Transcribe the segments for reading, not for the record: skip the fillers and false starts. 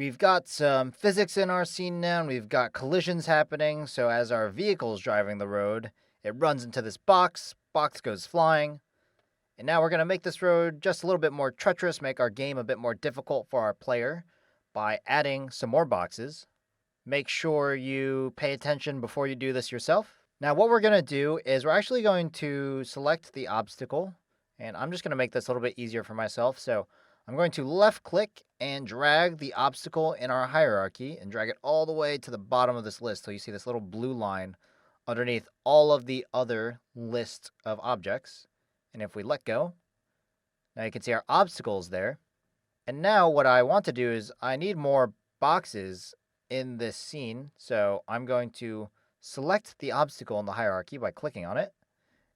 We've got some physics in our scene now, and we've got collisions happening. So as our vehicle's driving the road, it runs into this box goes flying, and now we're going to make this road just a little bit more treacherous, make our game a bit more difficult for our player by adding some more boxes. Make sure you pay attention before you do this yourself. Now what we're going to do is we're actually going to select the obstacle, and I'm just going to make this a little bit easier for myself. So I'm going to left click and drag the obstacle in our hierarchy and drag it all the way to the bottom of this list. So you see this little blue line underneath all of the other list of objects. And if we let go, now you can see our obstacles there. And now what I want to do is I need more boxes in this scene. So I'm going to select the obstacle in the hierarchy by clicking on it.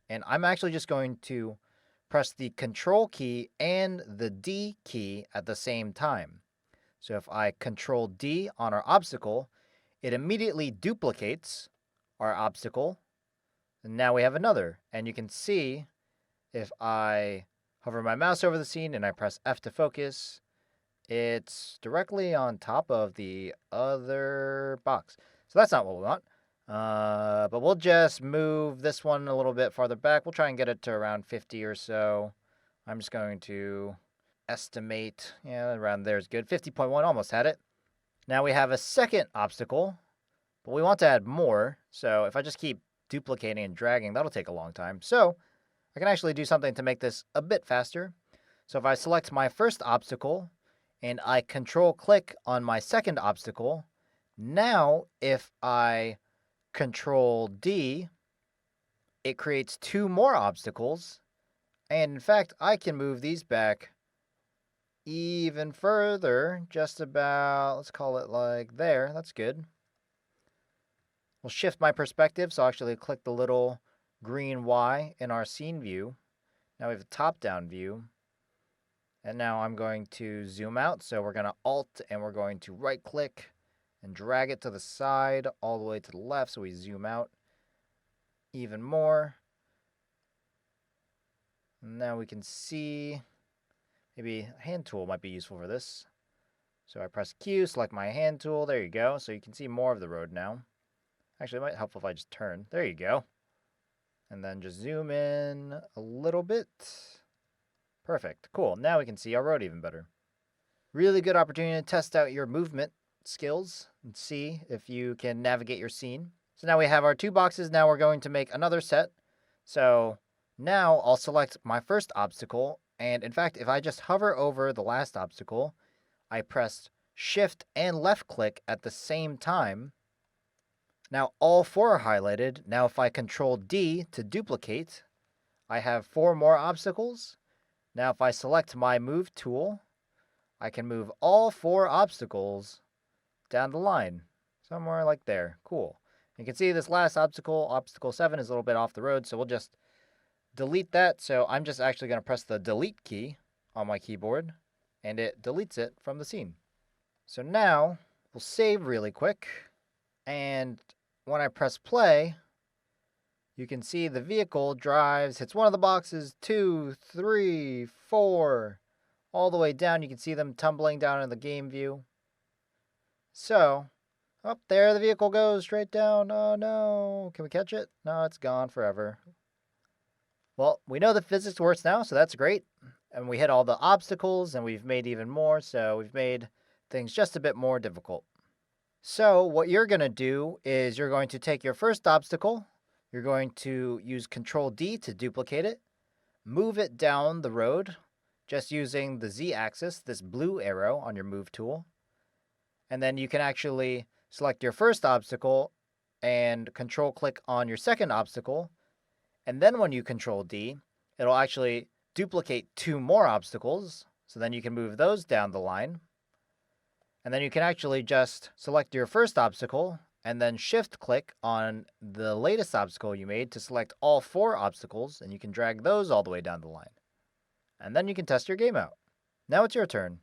And I'm actually just going to press the Control key and the D key at the same time. So if I Control D on our obstacle, it immediately duplicates our obstacle. And now we have another. And you can see if I hover my mouse over the scene and I press F to focus, it's directly on top of the other box. So that's not what we want. But we'll just move this one a little bit farther back. We'll try and get it to around 50 or so. I'm just going to estimate. Yeah, around there is good. 50.1, almost had it. Now we have a second obstacle, but we want to add more. So if I just keep duplicating and dragging, that'll take a long time. So I can actually do something to make this a bit faster. So if I select my first obstacle and I control click on my second obstacle, now if I Control D, it creates two more obstacles. And in fact, I can move these back even further, just about, let's call it like there. That's good. We'll shift my perspective, so I'll actually click the little green Y in our scene view. Now we have a top-down view. And now I'm going to zoom out. So we're going to Alt and we're going to right-click and drag it to the side all the way to the left so we zoom out even more. And now we can see maybe a hand tool might be useful for this. So I press Q, select my hand tool. There you go. So you can see more of the road now. Actually, it might help if I just turn. There you go. And then just zoom in a little bit. Perfect. Cool. Now we can see our road even better. Really good opportunity to test out your movement skills and see if you can navigate your scene. So now we have our two boxes. Now we're going to make another set. So now I'll select my first obstacle. And in fact, if I just hover over the last obstacle, I press Shift and left click at the same time. Now all four are highlighted. Now if I Control D to duplicate, I have four more obstacles. Now if I select my move tool, I can move all four obstacles down the line, somewhere like there. Cool. You can see this last obstacle, obstacle 7, is a little bit off the road, so we'll just delete that. So I'm just actually going to press the delete key on my keyboard, and it deletes it from the scene. So now we'll save really quick, and when I press play, you can see the vehicle drives, hits one of the boxes, 2, 3, 4, all the way down. You can see them tumbling down in the game view. So, up there the vehicle goes straight down. Oh no, can we catch it? No, it's gone forever. Well, we know the physics works now, so that's great. And we hit all the obstacles, and we've made even more, so we've made things just a bit more difficult. So, what you're going to do is you're going to take your first obstacle, you're going to use Control D to duplicate it, move it down the road, just using the Z-axis, this blue arrow on your move tool. And then you can actually select your first obstacle and Control click on your second obstacle. And then when you Control D, it'll actually duplicate two more obstacles. So then you can move those down the line. And then you can actually just select your first obstacle and then Shift click on the latest obstacle you made to select all four obstacles, and you can drag those all the way down the line. And then you can test your game out. Now it's your turn.